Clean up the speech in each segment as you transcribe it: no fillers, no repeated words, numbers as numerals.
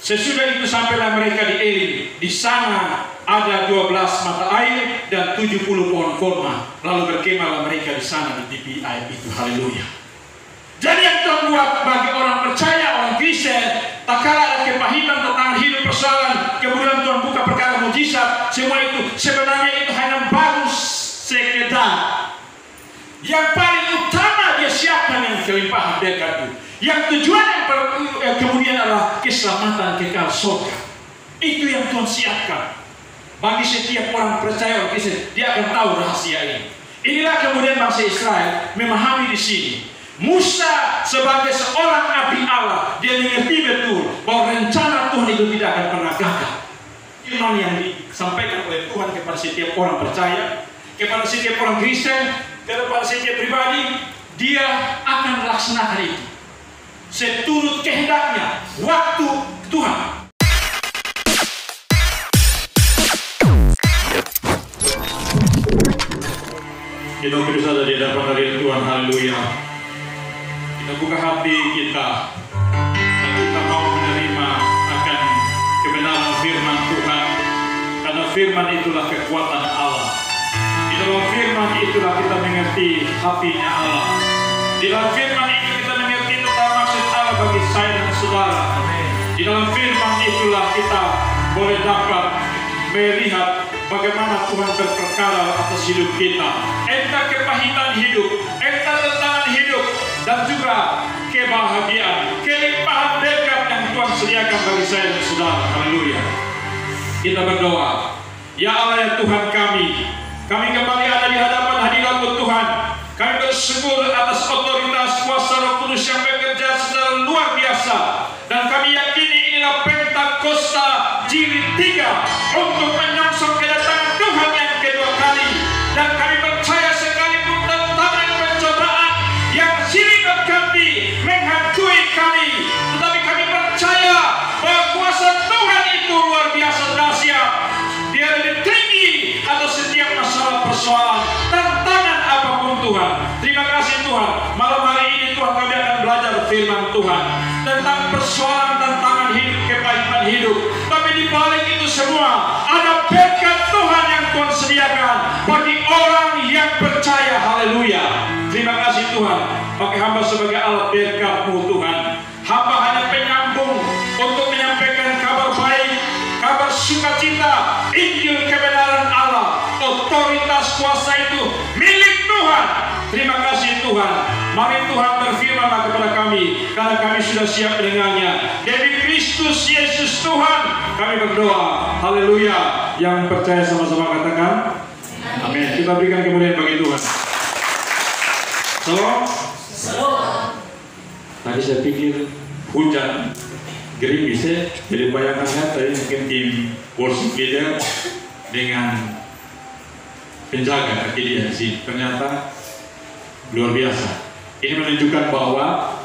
Sesudah itu sampailah mereka di Elim. Di sana ada 12 mata air dan 70 pohon kurma. Lalu berkemahlah mereka di sana di tepi air itu. Haleluya. Jadi yang Tuhan buat bagi orang percaya, orang Kristen, tak kala ada kepahitan tentang hidup persoalan, kemudian Tuhan buka perkara mujizat, semua itu sebenarnya itu hanya bagus sekedar. Yang paling utama dia siapkan yang kelimpahan berkat itu. Yang tujuan yang kemudian adalah keselamatan kekal surga. Itu yang Tuhan siapkan bagi setiap orang percaya, orang Kristen. Dia akan tahu rahasia ini. Inilah kemudian bangsa Israel memahami di sini. Musa sebagai seorang nabi Allah, dia mengerti betul bahwa rencana Tuhan itu tidak akan pernah gagal. Firman yang disampaikan oleh Tuhan kepada setiap orang percaya, kepada setiap orang Kristen, kepada setiap pribadi, dia akan melaksanakan itu seturut kehendaknya waktu Tuhan. Kita berusaha di hadapan dari Tuhan. Haleluya. Kita buka hati kita dan kita mau menerima akan kebenaran firman Tuhan, karena firman itulah kekuatan Allah. Di dalam firman itulah kita mengerti hatinya Allah. Di dalam firman itu kita mengerti tentang maksud Allah bagi saya dan saudara. Di dalam firman itulah kita boleh dapat melihat bagaimana Tuhan berperkara atas hidup kita. Entah kepahitan hidup, entah tantangan hidup, dan juga kebahagiaan, kelimpahan berkat yang Tuhan sediakan bagi saya dan saudara. Haleluya. Kita berdoa. Ya Allah, ya Tuhan kami kembali ada di hadapan hadirat-Mu Tuhan. Kami bersyukur atas otoritas kuasa Roh Kudus yang bekerja secara luar biasa, dan kami yakini inilah Pentakosta jilid 3 untuk menyongsong kedatangan Tuhan yang kedua kali. Dan kami percaya sekalipun tantangan pencobaan yang silih berganti menghantui kami, tetapi kami percaya bahwa kuasa Tuhan itu luar biasa dahsyat. Dia lebih tinggi atas setiap masalah persoalan, tantangan apapun Tuhan. Terima kasih Tuhan. Malam hari ini Tuhan kami akan belajar firman Tuhan tentang persoalan, tantangan hidup, kepahitan hidup. Tapi di balik itu semua ada berkat Tuhan yang Tuhan sediakan bagi orang yang percaya. Haleluya. Terima kasih Tuhan. Pakai hamba sebagai alat berkat-Mu Tuhan. Hamba hanya penyambung untuk menyampaikan kabar baik, kabar sukacita, Injil kebenaran Allah. Otoritas kuasa itu milik Tuhan. Terima kasih Tuhan. Mari Tuhan berfirman kepada kami, karena kami sudah siap mendengarnya. Demi Kristus Yesus Tuhan kami berdoa. Haleluya. Yang percaya sama-sama katakan amin. Kita berikan kemuliaan bagi Tuhan. Salam. Tadi saya pikir hujan gerimis ya. Jadi bayangkan ya, tadi mungkin tim worship leader dengan penjaga kaki dia sih. Ternyata luar biasa. Ini menunjukkan bahwa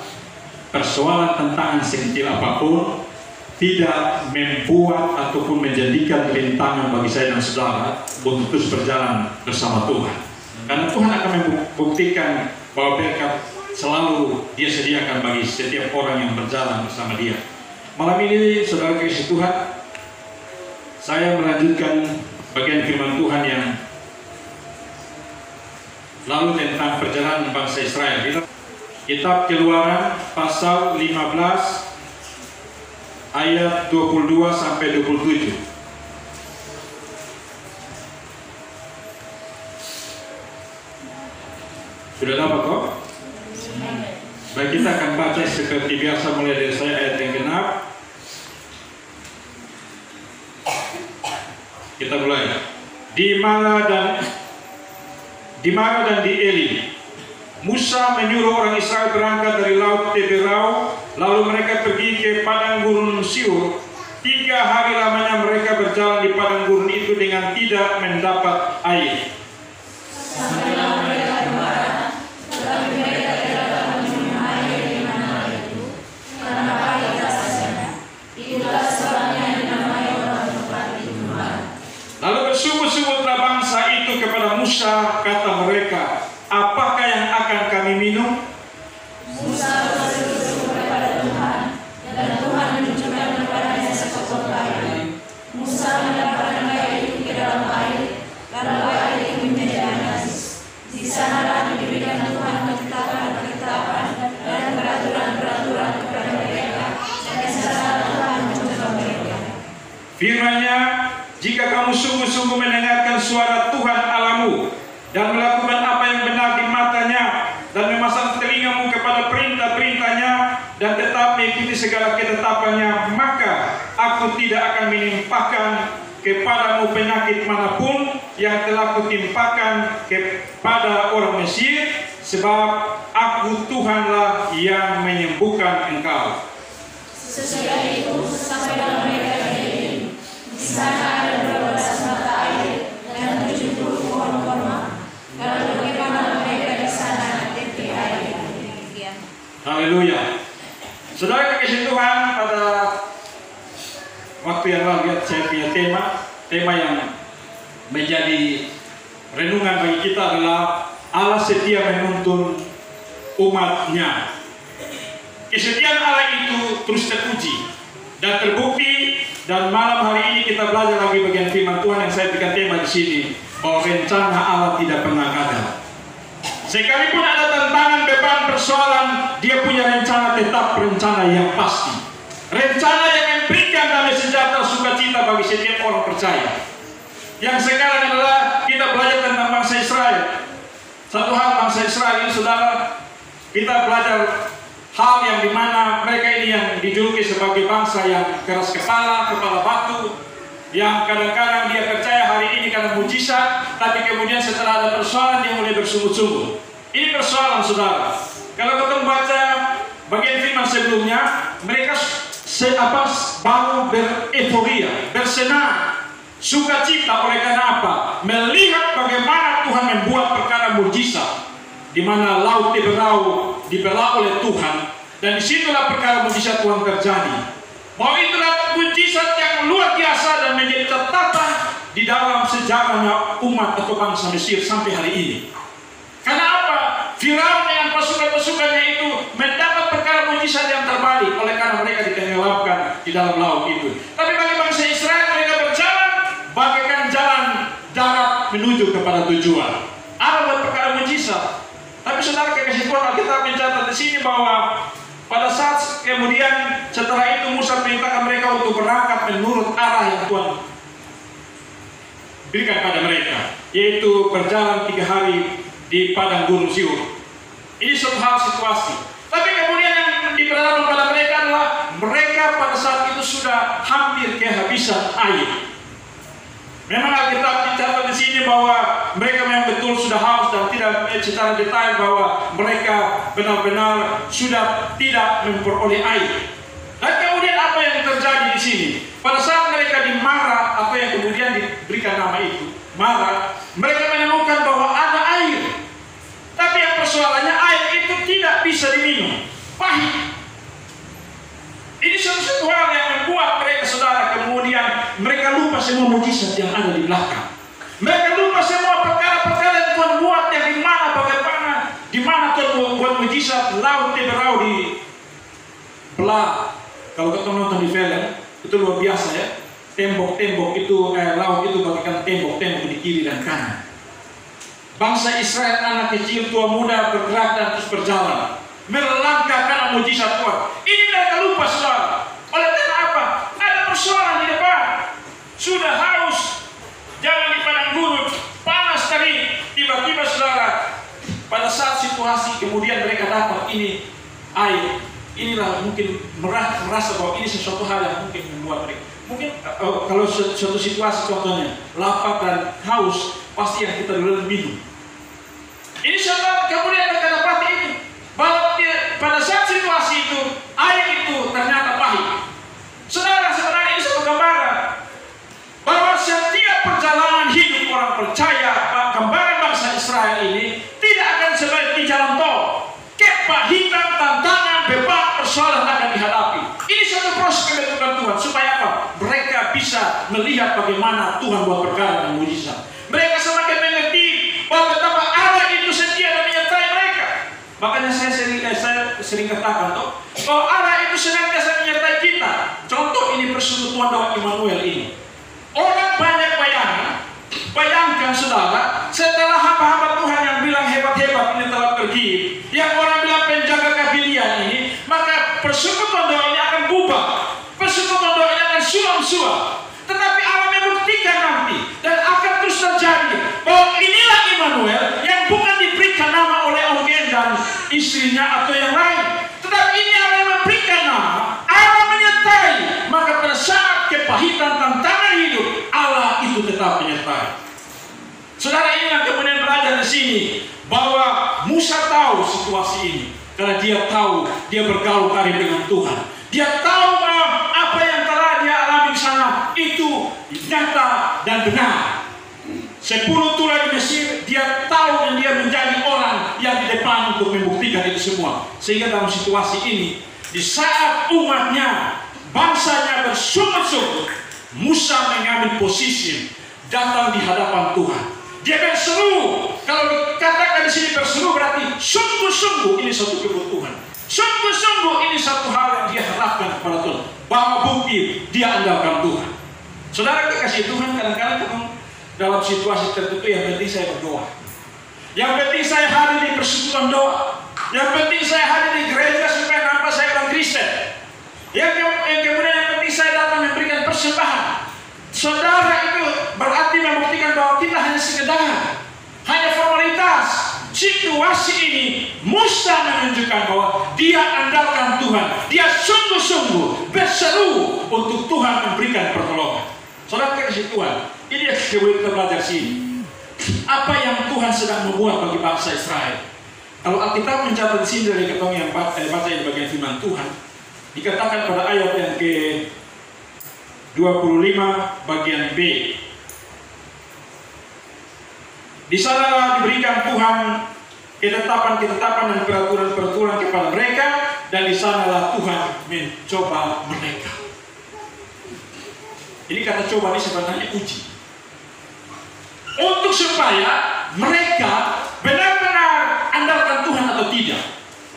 persoalan tantangan sekecil apapun tidak membuat ataupun menjadikan rintangan bagi saya dan saudara untuk terus berjalan bersama Tuhan. Karena Tuhan akan membuktikan bahwa berkat selalu Dia sediakan bagi setiap orang yang berjalan bersama Dia. Malam ini saudara kasih Tuhan, saya melanjutkan bagian firman Tuhan yang lalu tentang perjalanan bangsa Israel. Kitab Keluaran pasal 15 ayat 22 sampai 27. Sudah dapat kok? Baik, kita akan baca seperti biasa mulai dari saya ayat yang genap. Kita mulai. Di Mara dan di Elim, Musa menyuruh orang Israel berangkat dari laut Teberau, lalu mereka pergi ke padang gurun Siur. 3 hari lamanya mereka berjalan di padang gurun itu dengan tidak mendapat air. Sampailah mereka ke Mara, tetapi mereka tidak dapat meminum air di mana itu, karena pahit rasanya. Itulah sebabnya dinamai orang tempat itu Mara. Lalu bersungut-sungutlah bangsa itu kepada Musa, kata mereka, apakah yang akan kami minum? Musa berseru-seru kepada Tuhan, dan Tuhan menunjukkan kepadanya Firman-Nya, jika kamu sungguh-sungguh mendengarkan suara Tuhan Allahmu dan melakukan apa yang benar di matanya dan memasang telingamu kepada perintah-perintahnya dan tetap mengikuti segala ketetapannya, maka aku tidak akan menimpakan kepadamu penyakit manapun yang telah kutimpakan kepada orang Mesir, sebab aku Tuhanlah yang menyembuhkan engkau. Sesudah itu sampailah mereka ke Elim. Di sana ada 12 mata air dan 70 pohon kurma. Lalu bagaimana mereka di sana tepi air. Haleluya. Saudara kekasih Tuhan, pada waktu yang lalu saya punya tema yang menjadi renungan bagi kita adalah Allah setia menuntun umat-Nya. Kesetiaan Allah itu terus teruji dan terbukti, dan malam hari ini kita belajar lagi bagian firman Tuhan yang saya berikan tema di sini, bahwa rencana Allah tidak pernah gagal. Sekalipun ada tantangan, beban, persoalan, Dia punya rencana, tetap rencana yang pasti. Rencana yang memberikan damai sejahtera, sukacita bagi setiap orang percaya. Yang sekarang adalah kita belajar tentang bangsa Israel. Satu hal, bangsa Israel ini, saudara, kita belajar hal yang dimana mereka ini yang dijuluki sebagai bangsa yang keras kepala, kepala batu, yang kadang-kadang dia percaya hari ini karena mujizat, tapi kemudian setelah ada persoalan dia mulai bersungguh-sungguh. Ini persoalan, saudara. Kalau kita baca bagian firman sebelumnya, mereka baru bereforia, bersenang, sukacita oleh karena apa? Melihat bagaimana Tuhan membuat perkara mujizat, di mana laut dibelah oleh Tuhan, dan disitulah perkara mujizat Tuhan terjadi. Bahwa itulah mujizat yang luar biasa dan menjadi catatan di dalam sejarahnya umat atau bangsa Mesir sampai hari ini. Karena apa? Firaun dengan pasukan-pasukannya itu mendapat perkara mujizat yang terbalik oleh karena mereka ditenggelamkan di dalam laut itu. Tapi bagi bangsa Israel, mereka berjalan bagaikan jalan darat menuju kepada tujuan. Allah buat perkara mujizat. Tapi saudara kekasih Tuhan, kita mencatat di sini bahwa pada saat kemudian setelah itu Musa perintahkan mereka untuk berangkat menurut arah yang Tuhan berikan pada mereka, yaitu berjalan 3 hari di padang gunung Siur. Ini suatu hal situasi. Tapi kemudian yang diperhatikan pada mereka adalah mereka pada saat itu sudah hampir kehabisan air. Memang Alkitab dicatat di sini bahwa mereka memang betul sudah haus dan tidak secara detail bahwa mereka benar-benar sudah tidak memperoleh air. Dan kemudian apa yang terjadi di sini? Pada saat mereka di Mara, apa yang kemudian diberikan nama itu, Mara, mereka menemukan bahwa ada air. Tapi yang persoalannya air itu tidak bisa diminum, pahit. Ini sesuatu hal yang membuat mereka, saudara, kemudian mereka lupa semua mujizat yang ada di belakang. Mereka lupa semua perkara-perkara yang Tuhan buat, yang di mana, bagaimana, di mana Tuhan buat mujizat, laut berau di belah. Kalau kita nonton di film, itu luar biasa ya. Tembok-tembok itu, laut itu bagaikan tembok-tembok di kiri dan kanan. Bangsa Israel, anak kecil, tua muda, bergerak dan terus berjalan, melangkah karena mujizat Tuhan. Ini mereka lupa, saudara. Oleh karena apa? Ada persoalan di depan. Sudah haus, jalan di padang gurun, panas tadi. Tiba-tiba, saudara, pada saat situasi kemudian mereka dapat ini air. Inilah mungkin merasa bahwa ini sesuatu hal yang mungkin membuat mereka. Mungkin kalau suatu situasi contohnya lapar dan haus, pasti yang kita dulu minum. Ini saudara, kemudian mereka dapat ini. Bahwa pada saat situasi itu, air itu ternyata pahit. Saudara, sebenarnya ini satu gambaran bahwa setiap perjalanan hidup orang percaya, gambaran bangsa Israel ini tidak akan seperti jalan tol. Kepahitan, tantangan, beban, persoalan akan dihadapi. Ini satu proses pembentukan Tuhan supaya apa? Mereka bisa melihat bagaimana Tuhan buat perkara dan mujizat. Mereka semakin mengerti bahwa betapa Allah itu setia dan menyertai mereka. Makanya saya sering katakan bahwa Allah itu senantiasa menyertai kita. Contoh ini persekutuan dengan Immanuel ini. Orang banyak bayangkan saudara, setelah hamba-hamba Tuhan yang bilang hebat-hebat ini telah pergi, yang orang bilang penjaga kabilian ini, maka persekutuan doa ini akan bubar. Persekutuan doa ini akan suam-suam. Tetapi Allah membuktikan nanti dan akan terus terjadi bahwa inilah Immanuel yang bukan diberikan nama oleh Eugen dan istrinya atau yang lain. Tetapi ini Allah yang memberikan nama. Allah menyertai. Maka pada saat kepahitan tantangan hidup, Allah itu tetap menyertai. Saudara, ini yang kemudian belajar di sini bahwa Musa tahu situasi ini karena dia tahu dia bergaul karib dengan Tuhan. Dia tahu bahwa apa yang telah dia alami di sana itu nyata dan benar. 10 tulah di Mesir, dia tahu dan dia menjadi orang yang di depan untuk membuktikan itu semua. Sehingga dalam situasi ini, di saat umatnya, bangsanya bersungut-sungut, Musa mengambil posisi datang di hadapan Tuhan. Dia berseru. Kalau dikatakan di sini berseru berarti sungguh-sungguh ini satu kebutuhan. Sungguh-sungguh ini satu hal yang dia harapkan kepada Tuhan. Bahwa bukti dia andalkan Tuhan. Saudara, kekasih Tuhan, kadang-kadang dalam situasi tertentu yang penting saya berdoa. Yang penting saya hadir di persekutuan doa. Yang penting saya hadir di gereja supaya nampak saya orang Kristen. Yang kemudian yang penting saya datang memberikan persembahan. Saudara, itu berarti membuktikan bahwa kita hanya sekedar, hanya formalitas. Situasi ini Musa menunjukkan bahwa dia andalkan Tuhan. Dia sungguh-sungguh berseru untuk Tuhan memberikan pertolongan. Saudara kasih Tuhan, ini yang kita belajar sini. Apa yang Tuhan sedang membuat bagi bangsa Israel? Kalau Alkitab mencatat di sini dari ketemu yang baca di bagian firman Tuhan, dikatakan pada ayat yang ke-25 bagian B. Di sana diberikan Tuhan ketetapan-ketetapan dan peraturan-peraturan kepada mereka, dan di sanalah Tuhan mencoba mereka. Ini kata coba ini sebenarnya uji. Untuk supaya mereka benar-benar andalkan Tuhan atau tidak.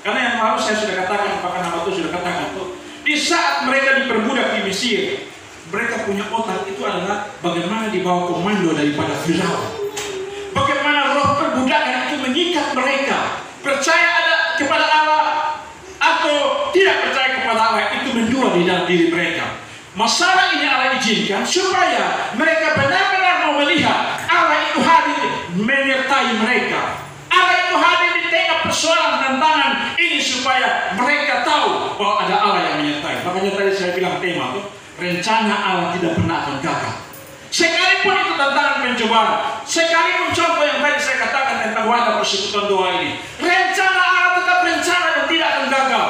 Karena yang lalu saya sudah katakan, bahkan nama itu sudah katakan tuh, di saat mereka diperbudak di Mesir, mereka punya otak itu adalah bagaimana di bawah komando daripada Firaun. Bagaimana roh perbudakan itu mengikat mereka. Percaya ada kepada Allah atau tidak percaya kepada Allah, itu mendua di dalam diri mereka. Masalah ini Allah izinkan supaya mereka benar-benar mau melihat Allah itu hadir menyertai mereka. Allah itu hadir di tengah persoalan tantangan ini supaya mereka tahu bahwa ada Allah yang menyertai. Makanya tadi saya bilang tema itu, rencana Allah tidak pernah akan gagal. Sekalipun itu tantangan pencobaan, sekalipun contoh yang tadi saya katakan tentang wadah persekutuan doa ini, rencana Allah tetap rencana dan tidak akan gagal.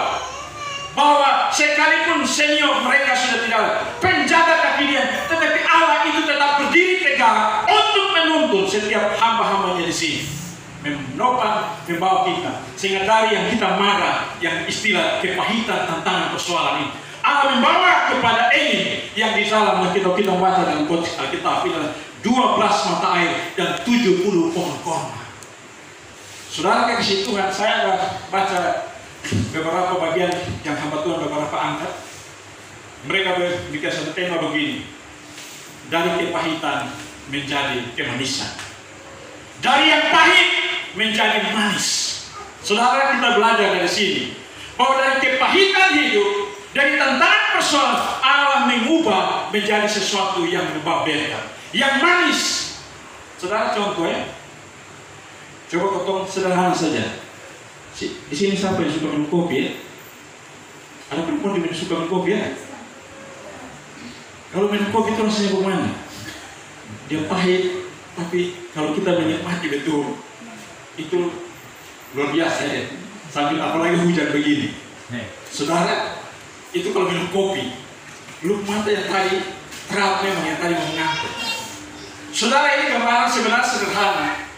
Bahwa sekalipun senior mereka sudah tidak penjaga kaki dia, tetapi Allah itu tetap berdiri tegak untuk menuntun setiap hamba-hambanya di sini, menopang, membawa kita, sehingga dari yang kita marah, yang istilah kepahitan tantangan persoalan ini, Allah membawa kepada ini yang di dalam kita baca dalam konteks Alkitab, 12 mata air dan 70 pohon korma. Saudara kasih Tuhan, saya akan baca beberapa bagian yang hamba Tuhan beberapa angkat. Mereka bikin satu tema begini: dari kepahitan menjadi kemanisan, dari yang pahit menjadi manis. Saudara, kita belajar dari sini bahwa dari kepahitan hidup, dari tantangan persoalan, Allah mengubah menjadi sesuatu yang membahagiakan, yang manis. Saudara, contoh ya, coba potong sederhana saja. Di sini siapa yang suka minum kopi ya? Ada perempuan yang suka minum kopi ya? Kalau minum kopi itu rasanya bagaimana? Dia pahit, tapi kalau kita menikmati betul, itu luar biasa ya. Sambil apalagi hujan begini. Saudara, itu kalau minum kopi, lu mata yang tadi terap memang yang tadi mengantuk. Saudara, ini gambaran sebenarnya sederhana.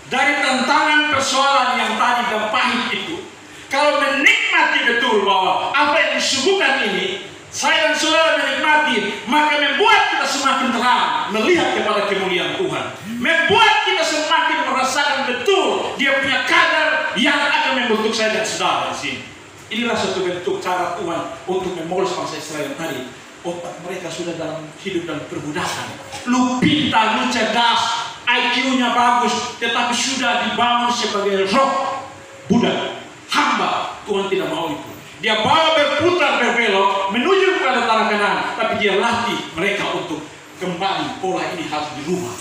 Dari tantangan persoalan yang tadi dan pahit itu, kalau menikmati betul bahwa apa yang disuguhkan ini, saya dan saudara menikmati, maka membuat kita semakin terang melihat kepada kemuliaan Tuhan, membuat kita semakin merasakan betul Dia punya kadar yang akan membentuk saya dan saudara di sini. Inilah satu bentuk cara Tuhan untuk memoles bangsa Israel tadi. Otak mereka sudah dalam hidup dan perbudakan. Lu pintar, lu cerdas, IQ-nya bagus, tetapi sudah dibangun sebagai roh budak, hamba. Tuhan tidak mau itu. Dia bawa berputar berbelok menuju kepada tanah Kanaan, tapi dia latih mereka untuk kembali. Pola ini harus dirubah.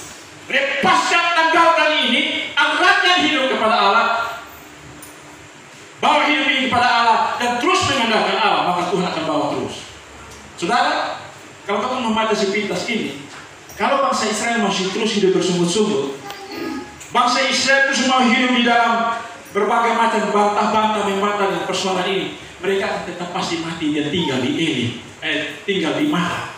Lepaskan, tanggalkan ini, arahkan hidup kepada Allah, bawa hidup ini kepada Allah, dan terus mengandalkan Allah, maka Tuhan akan bawa terus. Saudara, kalau kamu membaca sepintas ini, kalau bangsa Israel masih terus hidup bersungut-sungut, bangsa Israel terus mau hidup di dalam berbagai macam bantah-bantah membantah dan persoalan ini, mereka akan tetap pasti mati dan tinggal di tinggal di Mara.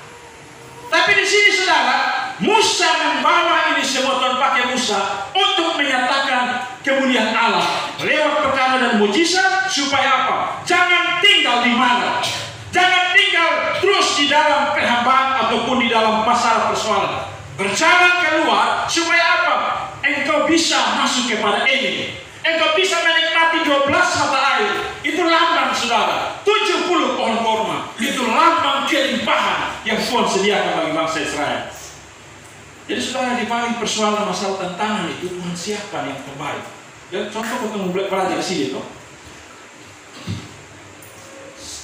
Tapi di sini saudara, Musa membawa ini semua, Tuhan pakai Musa untuk menyatakan kemuliaan Allah lewat perkara dan mujizat, supaya apa? Jangan tinggal di Mara, jangan tinggal terus di dalam perhambaan ataupun di dalam masalah persoalan. Berjalan keluar supaya apa? Engkau bisa masuk kepada ini. Engkau bisa menikmati 12 mata air. Itu lambang saudara. 70 pohon korma. Itu lambang kelimpahan yang Tuhan sediakan bagi bangsa Israel. Jadi saudara, di balik persoalan masalah tantangan itu Tuhan siapkan yang terbaik. Ya, contoh kamu belajar di sini toh.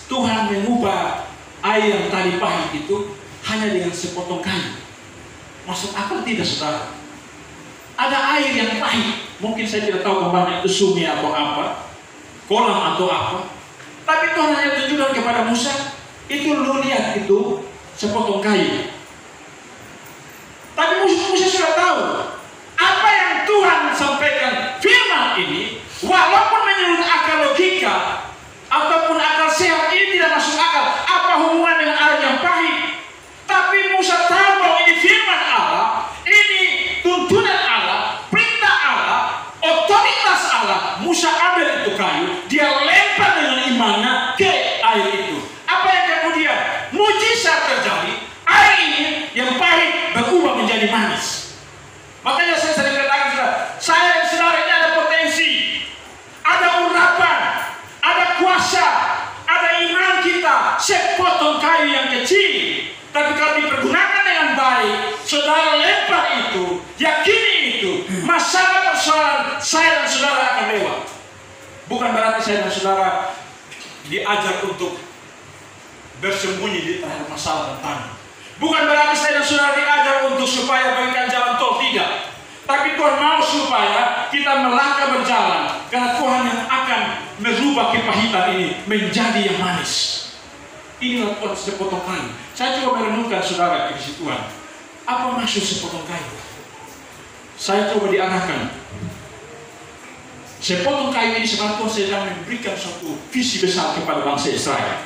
Tuhan mengubah air yang tadi pahit itu hanya dengan sepotong kayu. Masuk akal tidak saudara? Ada air yang pahit, mungkin saya tidak tahu gambarnya itu sungai atau apa, kolam atau apa, tapi Tuhan hanya tunjukkan kepada Musa, itu lu lihat itu sepotong kayu. Tapi Musa sudah tahu apa yang Tuhan sampaikan firman ini, walaupun menurut akal logika ataupun akal sehat ini tidak masuk akal. Apa hubungan dengan air yang pahit? Tapi Musa tahu bahwa ini firman Allah, ini tuntunan Allah, perintah Allah, otoritas Allah. Musa ambil itu kayu, dia lempar dengan imannya ke air itu. Apa yang kemudian? Mujizat terjadi. Air ini yang pahit berubah menjadi manis. Makanya saya sering katakan, saya dan saudara ini ada potensi, ada urapan, ada kuasa, ada iman kita, sepotong kayu yang kecil. Tapi kalau dipergunakan dengan baik, saudara lempar itu, yakini itu, masalah persoalan saya dan saudara akan lewat. Bukan berarti saya dan saudara diajar untuk bersembunyi di tengah masalah tantangan. Bukan berarti saya dan saudara diajar untuk supaya bagikan jalan tol, tidak. Tapi Tuhan mau supaya kita melangkah berjalan, karena Tuhan yang akan merubah kepahitan ini menjadi yang manis. Inilah sepotong kayu. Saya coba merenungkan saudara di sisi Tuhan. Apa maksud sepotong kayu? Saya coba diarahkan. Sepotong kayu ini sebenarnya Tuhan sedang memberikan suatu visi besar kepada bangsa Israel.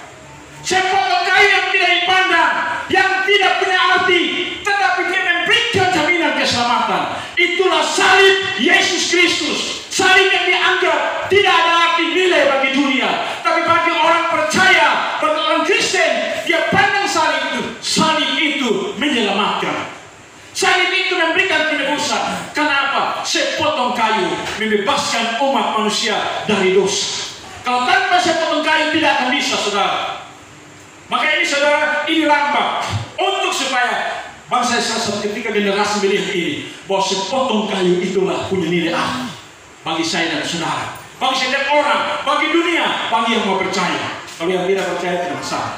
Sepotong kayu yang tidak dipandang, yang tidak punya arti, tetapi dia memberikan jaminan keselamatan. Itulah salib Yesus Kristus. Salib yang dianggap tidak ada arti nilai bagi dunia, tapi bagi orang percaya, bagi orang Kristen, dia pandang salib itu. Salib itu menyelamatkan. Salib itu memberikan penebusan. Kenapa? Sepotong kayu membebaskan umat manusia dari dosa. Kalau tanpa sepotong kayu tidak akan bisa, saudara. Maka ini saudara, ini lambang untuk supaya bangsa Israel ketika generasi melihat ini, bahwa sepotong kayu itulah punya nilai arti bagi saya dan saudara, bagi setiap orang, bagi dunia, bagi yang mau percaya. Kalau yang tidak percaya tidak masalah.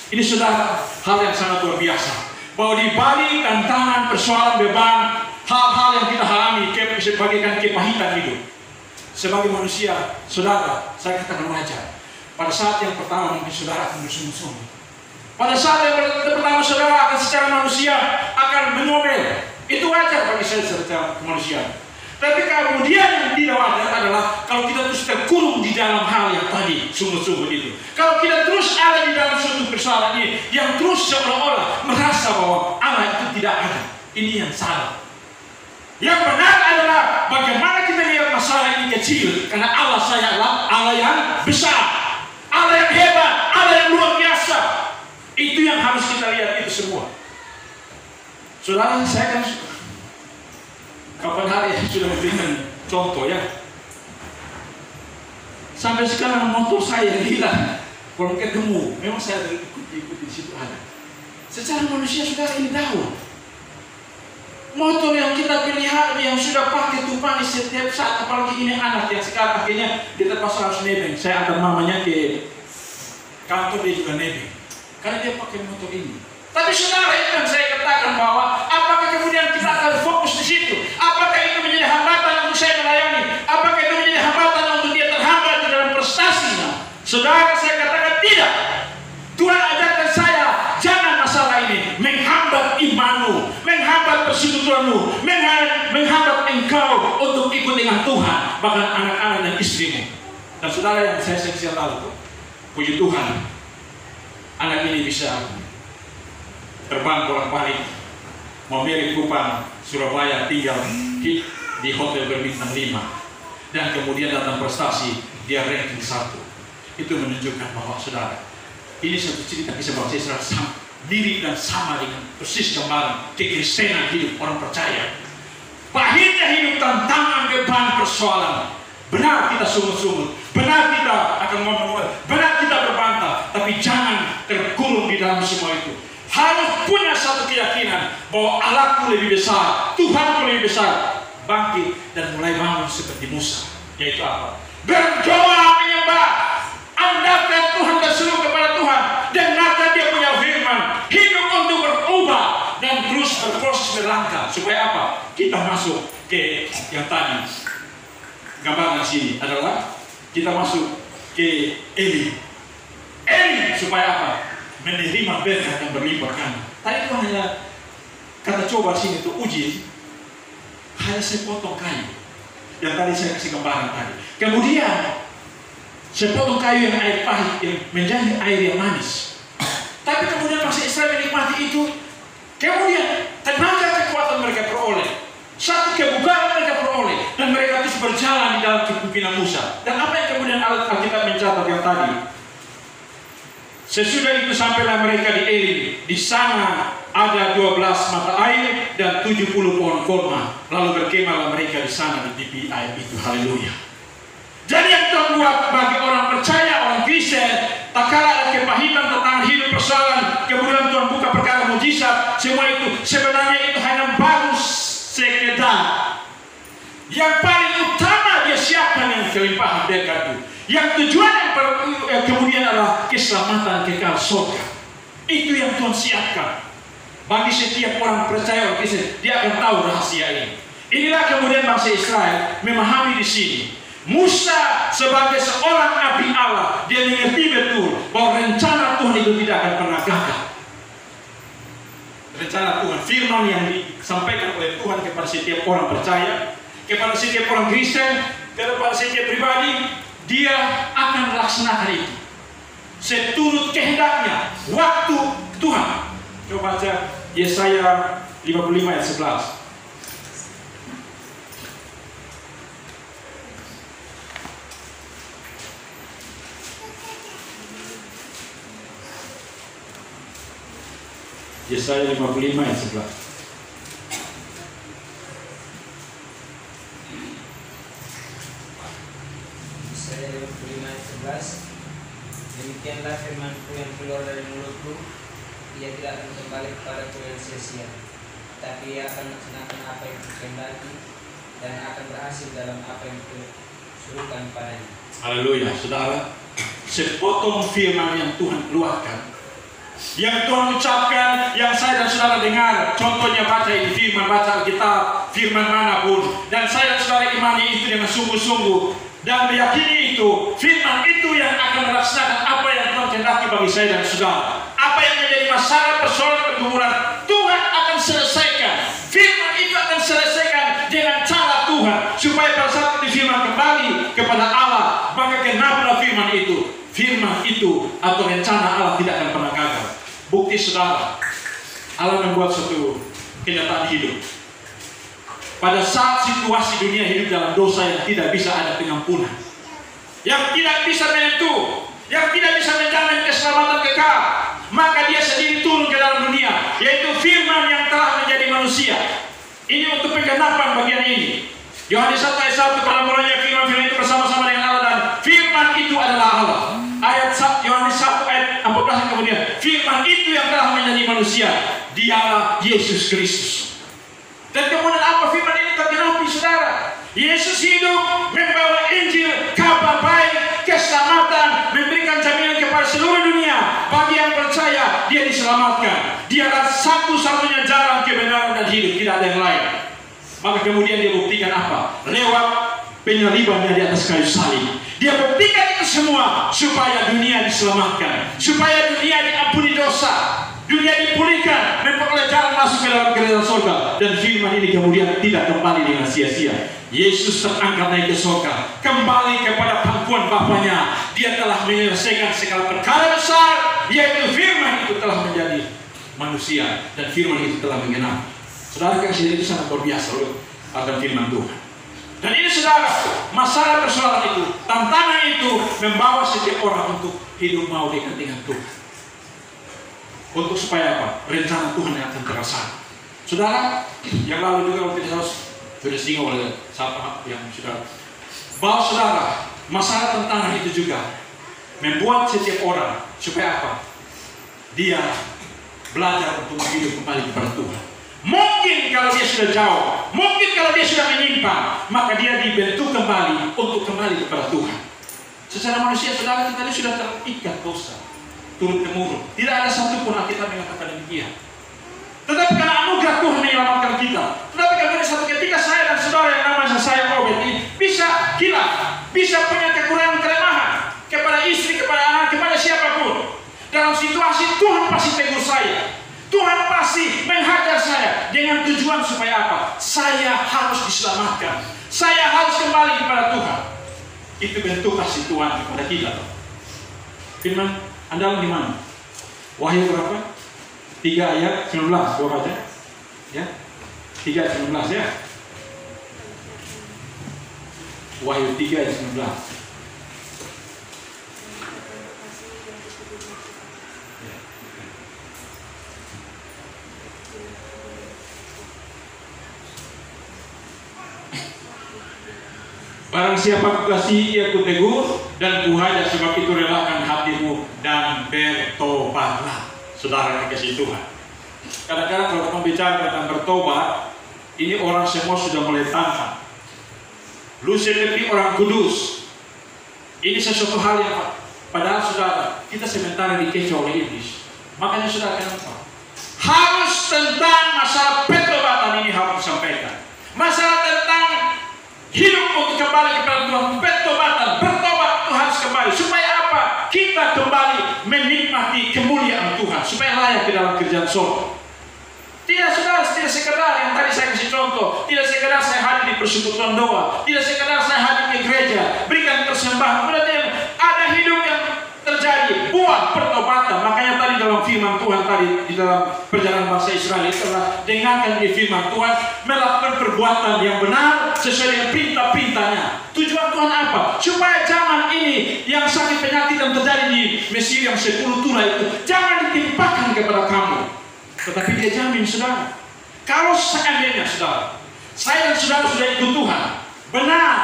Ini saudara, hal yang sangat luar biasa, bahwa di balik tantangan, persoalan, beban, hal-hal yang kita alami sebagaikan kepahitan hidup sebagai manusia, saudara, saya katakan wajar. Pada saat yang pertama mungkin saudara akan bersungguh-sungguh. Pada saat yang pertama saudara akan secara manusia akan menyomel. Itu wajar bagi saya secara kemanusiaan. Tapi kemudian yang tidak wajar adalah kalau kita terus terkurung di dalam hal yang tadi sungguh-sungguh itu. Kalau kita terus ada di dalam suatu persoalan ini yang terus seolah-olah merasa bahwa Allah itu tidak ada. Ini yang salah. Yang benar adalah bagaimana kita lihat masalah ini kecil, karena Allah saya adalah Allah yang besar, Allah yang hebat, Allah yang luar biasa. Itu yang harus kita lihat itu semua. Saudara, saya kan kapan hari sudah memberikan contoh ya. Sampai sekarang motor saya hilang. Kalau ketemu, memang saya ikuti di situ ada. Secara manusia saudara ini tahu. Motor yang kita pelihara, yang sudah pakai tumpangi setiap saat, apalagi ini anak yang sekarang akhirnya dia terpaksa harus nebeng. Saya antar mamanya ke kantor dia juga nebeng. Karena dia pakai motor ini. Tapi saudara, itu yang saya katakan bahwa apakah kemudian kita akan fokus di situ? Apakah itu menjadi hambatan untuk saya melayani? Apakah itu menjadi hambatan untuk dia terhambat di dalam prestasinya? Saudara, saya katakan tidak. Tuhan ajarkan saya, jangan masalah ini menghambat imanmu, menghambat persekutuanmu, menghambat engkau untuk ikut dengan Tuhan, bahkan anak-anak dan istrimu. Dan saudara yang saya seksnya tahu, puji Tuhan, anak ini bisa terbang bolak-balik, memilih Kupang, Surabaya, tinggal di hotel berbintang 5, dan kemudian datang prestasi, dia ranking 1. Itu menunjukkan bahwa saudara, ini satu cerita kisah bangsa Israel mirip dan sama dengan persis gambaran kekristenan hidup orang percaya. Pahitnya hidup tantangan, beban, persoalan. Benar kita sungut-sungut, benar kita akan ngomong, benar kita berbantah, tapi jangan terkurung di dalam semua itu. Harus punya satu keyakinan bahwa Allahku lebih besar, Tuhanku lebih besar. Bangkit dan mulai bangun seperti Musa. Yaitu apa? Berdoa, menyembah, andalkan Tuhan dan seru kepada Tuhan. Dengarkan dia punya firman, hidup untuk berubah dan terus berproses berlangkah. Supaya apa? Kita masuk ke yang tadi gambaran sini adalah kita masuk ke Eli. Eli supaya apa? Menerima berkat yang berlipat ganda. Tadi itu hanya kata coba sini tuh uji, hanya sepotong kayu. Yang tadi saya kasih gambaran tadi. Kemudian sepotong kayu yang air pahit yang menjadi air yang manis. Tapi kemudian masih Israel menikmati itu. Kemudian tenaga kekuatan mereka peroleh, satu kebugaran mereka peroleh, dan mereka terus berjalan di dalam kepemimpinan Musa. Dan apa yang kemudian Alkitab mencatat yang tadi? Sesudah itu sampailah mereka di Eli. Di sana ada 12 mata air dan 70 pohon kurma. Lalu berkemahlah mereka di sana di tepi air itu. Haleluya. Jadi yang Tuhan buat bagi orang percaya, orang Kristen, tak kala ada kepahitan tentang hidup persoalan, kemudian Tuhan buka perkara mujizat, semua itu sebenarnya itu hanya baru sekedar. Yang paling utama dia siapkan yang kelimpahan berkat itu. Yang tujuan yang kemudian adalah keselamatan kekal surga. Itu yang Tuhan siapkan bagi setiap orang percaya, orang Kristen. Dia akan tahu rahasia ini. Inilah kemudian bangsa Israel memahami di sini. Musa sebagai seorang nabi Allah, dia mengerti betul bahwa rencana Tuhan itu tidak akan pernah gagal. Rencana Tuhan, firman yang disampaikan oleh Tuhan kepada setiap orang percaya, kepada setiap orang Kristen, kepada setiap pribadi, dia akan melaksanakan itu seturut kehendaknya, waktu Tuhan. Coba baca Yesaya 55 ayat 11. Yesaya 55 ayat 11. Demikianlah firman-Ku yang keluar dari mulut-Ku, ia tidak akan kembali kepadaku yang sia-sia, tapi ia akan melaksanakan apa yang Kukehendaki dan akan berhasil dalam apa yang Kusuruhkan padanya. Haleluya, saudara. Sepotong firman yang Tuhan keluarkan, yang Tuhan ucapkan, yang saya dan saudara dengar. Contohnya baca ini firman, baca Alkitab, firman manapun, dan saya dan saudara imani itu dengan sungguh-sungguh dan meyakini itu, firman itu yang akan melaksanakan apa yang Tuhan kehendaki bagi saya dan saudara. Apa yang menjadi masalah, persoalan, pergumulan, Tuhan akan selesaikan. Firman itu akan selesaikan dengan cara Tuhan, supaya pada saat itu firman kembali kepada Allah, maka kenapa firman itu? Firman itu atau rencana Allah tidak akan pernah gagal. Bukti saudara, Allah membuat suatu kenyataan hidup. Pada saat situasi dunia hidup dalam dosa yang tidak bisa ada pengampunan, yang tidak bisa menentu, yang tidak bisa menjamin keselamatan kekal, maka dia sendiri turun ke dalam dunia, yaitu firman yang telah menjadi manusia. Ini untuk penggenapan bagian ini. Yohanes 1 ayat 1, pada mulanya firman itu bersama-sama dengan Allah, dan firman itu adalah Allah. Ayat Yohanes 1 ayat 14 kemudian, firman itu yang telah menjadi manusia, dialah Yesus Kristus. Dan kemudian apa firman ini tergenapi, saudara? Yesus hidup membawa Injil, kabar baik, keselamatan, memberikan jaminan kepada seluruh dunia. bagi yang percaya dia diselamatkan. Dia adalah satu-satunya jalan kebenaran dan hidup, tidak ada yang lain. Maka kemudian dia buktikan apa? Lewat penyalibannya di atas kayu salib. Dia buktikan itu semua supaya dunia diselamatkan, supaya dunia diampuni dosa, dunia dipulihkan, memperoleh jalan masuk ke dalam kerajaan surga. Dan firman ini kemudian tidak kembali dengan sia-sia. Yesus terangkat naik ke surga, kembali kepada pangkuan Bapanya. Dia telah menyelesaikan segala perkara besar, yaitu firman itu telah menjadi manusia dan firman itu telah menggenapi. Saudara kasih, itu sangat luar biasa loh akan firman Tuhan. Dan ini saudara, masalah persoalan itu, tantangan itu membawa setiap orang untuk hidup mau dekat dengan Tuhan. Untuk supaya apa? Rencana Tuhan yang akan terlaksana. Saudara, yang lalu juga waktu itu sudah singgung oleh siapa yang sudah. Bahwa saudara, masalah tantangan itu juga membuat setiap orang supaya apa? Dia belajar untuk hidup kembali kepada Tuhan. Mungkin kalau dia sudah jauh, mungkin kalau dia sudah menyimpang, maka dia dibentuk kembali untuk kembali kepada Tuhan. Secara manusia, saudara, kita ini sudah terikat dosa turun temurun. Tidak ada satupun Alkitab mengatakan demikian. Tetapi karena anugerah Tuhan menyelamatkan kita. Tetapi kemudian satu ketika saya dan saudara yang namanya saya Robert ini bisa hilaf, bisa punya kekurangan kelemahan kepada istri, kepada anak, kepada siapapun. Dalam situasi Tuhan pasti tegur saya. Tuhan pasti menghajar saya dengan tujuan supaya apa? Saya harus diselamatkan. Saya harus kembali kepada Tuhan. Itu bentuk kasih Tuhan kepada kita. Firman Anda di mana? Wahyu berapa? 3 ayat 19. Gua baca. Ya. 3 ayat 19 ya. Wahyu 3 ayat 19. Barang siapa kukasihi ia kutegur dan kuhajar, sebab itu relakan hatimu dan bertobatlah. Saudara dikasih Tuhan. Kadang-kadang kalau kita bicara tentang bertobat, ini orang semua sudah mulai tantang. Lu seperti orang kudus. Ini sesuatu hal yang padahal saudara, kita sementara dikecoh oleh iblis. Makanya saudara kenapa? Harus tentang masalah pertobatan ini harus disampaikan. Masalah tentang hidup untuk kembali kepada Tuhan, bertobat itu harus kembali. Supaya apa? Kita kembali menikmati kemuliaan Tuhan, supaya layak di dalam kerjaan surga. Tidak saudara, tidak sekedar yang tadi saya kasih contoh, tidak sekedar saya hadir di persekutuan doa, tidak sekedar saya hadir di gereja, berikan persembahan. Berarti ada hidup yang terjadi, buat pertobatan. Makanya tadi dalam firman Tuhan tadi di dalam perjalanan bangsa Israel itu adalah dengarkan di firman Tuhan, melakukan perbuatan yang benar sesuai dengan perintah-perintahnya. Tujuan Tuhan apa? Supaya zaman ini yang sakit penyakit yang terjadi di Mesir yang 10 tulah itu jangan ditimpakan kepada kamu. Tetapi dia jamin saudara, kalau seandainya saudara, saya dan saudara sudah ikut Tuhan, benar,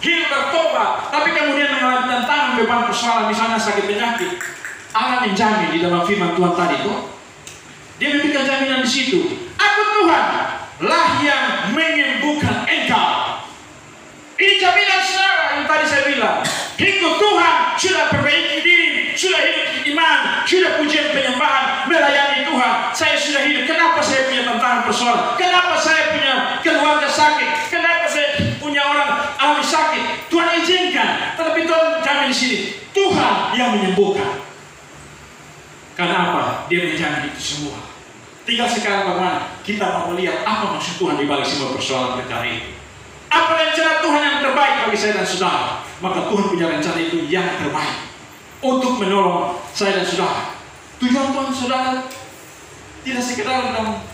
hidup bertobat, tapi kemudian mengalami tantangan, beban, persoalan, misalnya sakit penyakit, Allah menjamin di dalam firman Tuhan tadi itu, dia memberikan jaminan di situ. Aku Tuhan lah yang menyembuhkan engkau. Ini jaminan saudara yang tadi saya bilang. Ikut Tuhan, sudah perbaiki diri, sudah hidup iman, sudah pujian penyembahan, melayani Tuhan. Saya sudah hidup. Kenapa saya punya tantangan persoalan? Kenapa saya punya keluarga sakit? Kenapa saya punya orang alami sakit? Tuhan izinkan. Tetapi Tuhan jamin di sini, Tuhan yang menyembuhkan. Karena apa? Dia menjamin itu semua. Tinggal sekarang bagaimana kita mau melihat apa maksud Tuhan di balik semua persoalan perkara itu. Apa rencana Tuhan yang terbaik bagi saya dan saudara? Maka Tuhan punya rencana itu yang terbaik untuk menolong saya dan saudara. Tujuan Tuhan saudara tidak sekedar dalam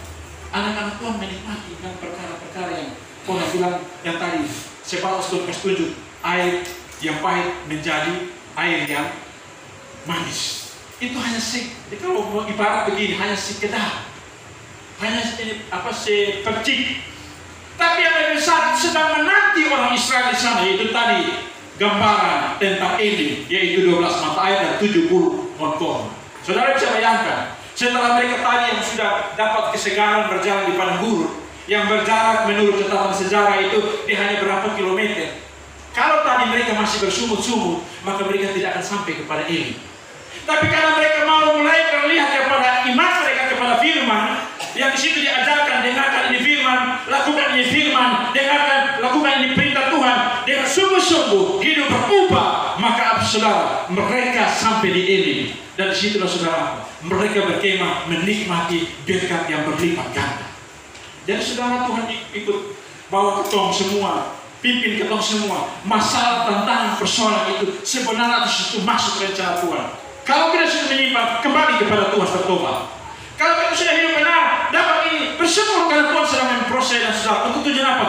anak-anak Tuhan menikmati dengan perkara-perkara yang Tuhan bilang yang tadi sebatas Tuhan tunjuk air yang pahit menjadi air yang manis. Itu hanya kalau mau ibarat begini hanya sekedar, hanya sepercik. Tapi yang lebih besar sedang menanti orang Israel di sana, itu tadi gambaran tentang ini, yaitu 12 mata air dan 70 pohon korma. Saudara bisa bayangkan, setelah mereka tadi yang sudah dapat kesegaran berjalan di padang gurun, yang berjarak menurut catatan sejarah itu di hanya berapa kilometer. Kalau tadi mereka masih bersumut-sumut, maka mereka tidak akan sampai kepada Eli. Tapi karena mereka mau mulai melihat kepada iman mereka kepada firman, yang di situ diajarkan, dengarkan ini firman, lakukan ini firman, dengarkan, lakukan ini perintah Tuhan dengan sungguh-sungguh, hidup berubah, maka saudara, mereka sampai di Elim. Dan disitulah saudara, mereka berkemah menikmati berkat yang berlipat ganda. Jadi saudara, Tuhan ikut bawa ketong semua, pimpin ketong semua. Masalah, tantangan, persoalan itu sebenarnya itu masuk rencana Tuhan. Kalau kita sudah menyimpang, kembali kepada Tuhan bertobat. Kalau kita sudah hidup benar, dapat ini bersyukur karena Tuhan sedang memproses dan saudara. Untuk tujuan apa?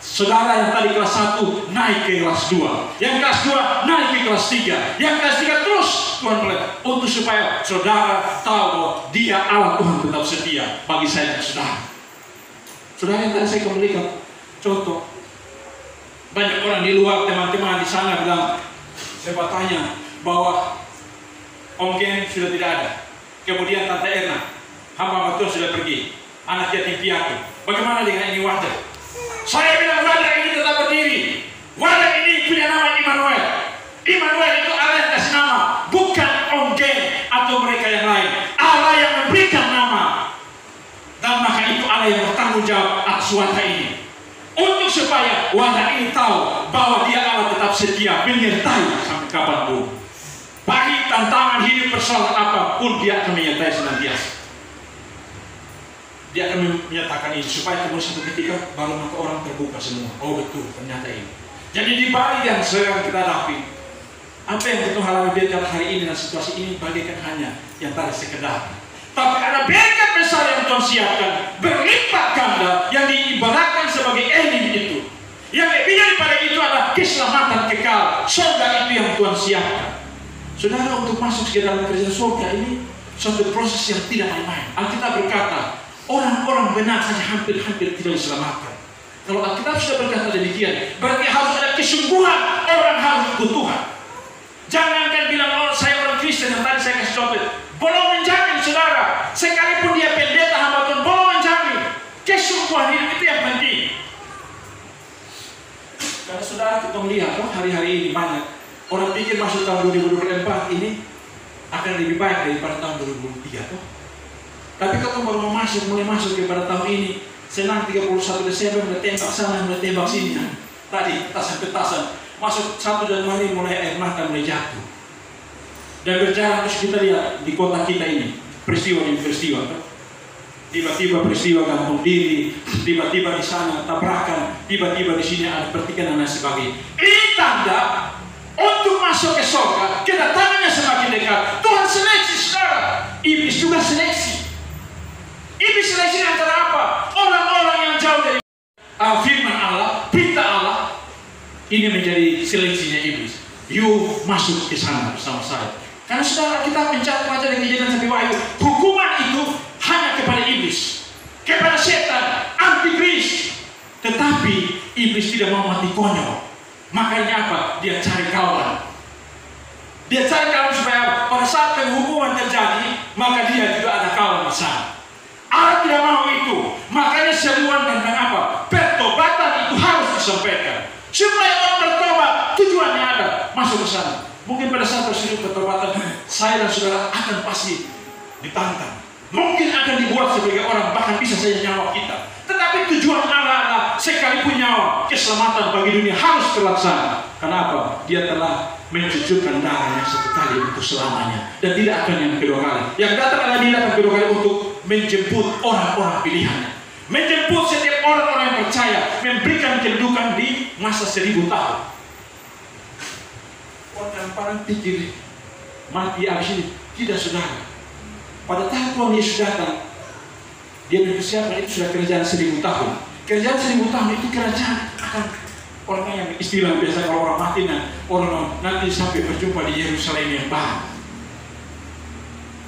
Saudara yang tadi kelas 1 naik ke kelas 2, yang kelas 2 naik ke kelas 3, yang kelas 3 terus Tuhan mulai untuk supaya saudara tahu bahwa Dia Allah Tuhan tetap setia bagi saya dan saudara. Saudara yang tadi saya kembalikan contoh, banyak orang di luar, teman-teman di sana bilang, saya bertanya bahwa Om Gen sudah tidak ada, kemudian Tante Erna, hamba Tuhan sudah pergi, anak yatim piatu, bagaimana dengan ini wadah? Saya bilang wadah ini tetap berdiri. Wadah ini punya nama Immanuel. Immanuel itu Allah yang kasih nama, bukan Om Gen atau mereka yang lain. Allah yang memberikan nama. Dan maka itu Allah yang bertanggung jawab atas wadah ini. Untuk supaya wadah ini tahu bahwa Dia Allah tetap setia menyertai sampai kapanpun. Bagi tantangan hidup persoalan apapun, Dia akan menyertai senantiasa. Dia akan menyatakan ini supaya kemudian satu ketika baru mata orang terbuka semua. Oh betul, ternyata ini. Jadi di balik yang sedang kita hadapi, apa yang kita alami berkat hari ini dan situasi ini bagaikan hanya yang tadi sekedar. Tapi ada berkat besar yang Tuhan siapkan, berlipat ganda yang diibaratkan sebagai Elim itu. Yang lebih daripada itu adalah keselamatan kekal. Surga itu yang Tuhan siapkan. Saudara, untuk masuk ke dalam kerajaan surga ini suatu proses yang tidak main-main. Alkitab berkata, orang-orang benar saja hampir-hampir tidak diselamatkan. Kalau Alkitab sudah berkata demikian, berarti harus ada kesungguhan, orang harus ikut Tuhan. Jangankan bilang, oh saya orang Kristen yang tadi saya kasih contoh, belum menjamin saudara, sekalipun dia pendeta hamba Tuhan, belum menjamin. Kesungguhan hidup itu yang penting. Karena saudara kita melihat, hari-hari ini banyak orang pikir masuk tahun 2024 ini akan lebih baik daripada tahun 2023 toh. Tapi kalau baru mulai masuk kepada tahun ini, senang 31 Desember mulai tembak sana, mulai tembak sini. Tadi petasan, masuk 1 Januari mulai air mata mulai jatuh. Dan berjalan terus kita lihat di kota kita ini, peristiwa demi peristiwa. Tiba-tiba peristiwa gantung diri, tiba-tiba di sana tabrakan, tiba-tiba di sini ada pertikaian dan sebagainya. Ini tanda untuk masuk ke surga, kedatangannya semakin dekat. Tuhan seleksi saudara, iblis juga seleksi. Iblis seleksi antara apa? Orang-orang yang jauh dari firman Allah, perintah Allah. Ini menjadi seleksinya iblis. You masuk ke sana bersama saya. Karena saudara kita mencatat aja dari Kejadian sampai Wahyu, hukuman itu hanya kepada iblis, kepada setan, antikris. Tetapi iblis tidak mau mati konyol. Makanya apa? Dia cari kawan. Dia cari kawan supaya pada saat penghukuman terjadi, maka dia juga ada kawan bersama. Allah tidak mau itu. Makanya seruan tentang apa? Pertobatan itu harus disampaikan. Supaya orang bertobat, tujuannya ada, masuk ke sana. Mungkin pada saat tersebut pertobatan, saya dan saudara akan pasti ditantang. Mungkin akan dibuat sebagai orang, bahkan bisa saja nyawa kita. Tetapi tujuan Allah adalah sekalipun nyawa, keselamatan bagi dunia harus terlaksana. Kenapa? Dia telah mencucurkan darahnya satu kali untuk selamanya. Dan tidak akan yang kedua kali. Yang datang adalah dia akan kedua kali untuk menjemput orang-orang pilihannya. Menjemput setiap orang-orang yang percaya, memberikan kedudukan di masa 1000 tahun. Orang pikir mati habis ini. Tidak saudara. Pada tahun Tuhan Yesus datang, dia mempersiapkan itu sudah kerajaan 1000 tahun. Kerajaan 1000 tahun itu kerajaan akan orang yang istilah biasa kalau orang mati orang nanti sampai berjumpa di Yerusalem yang baru.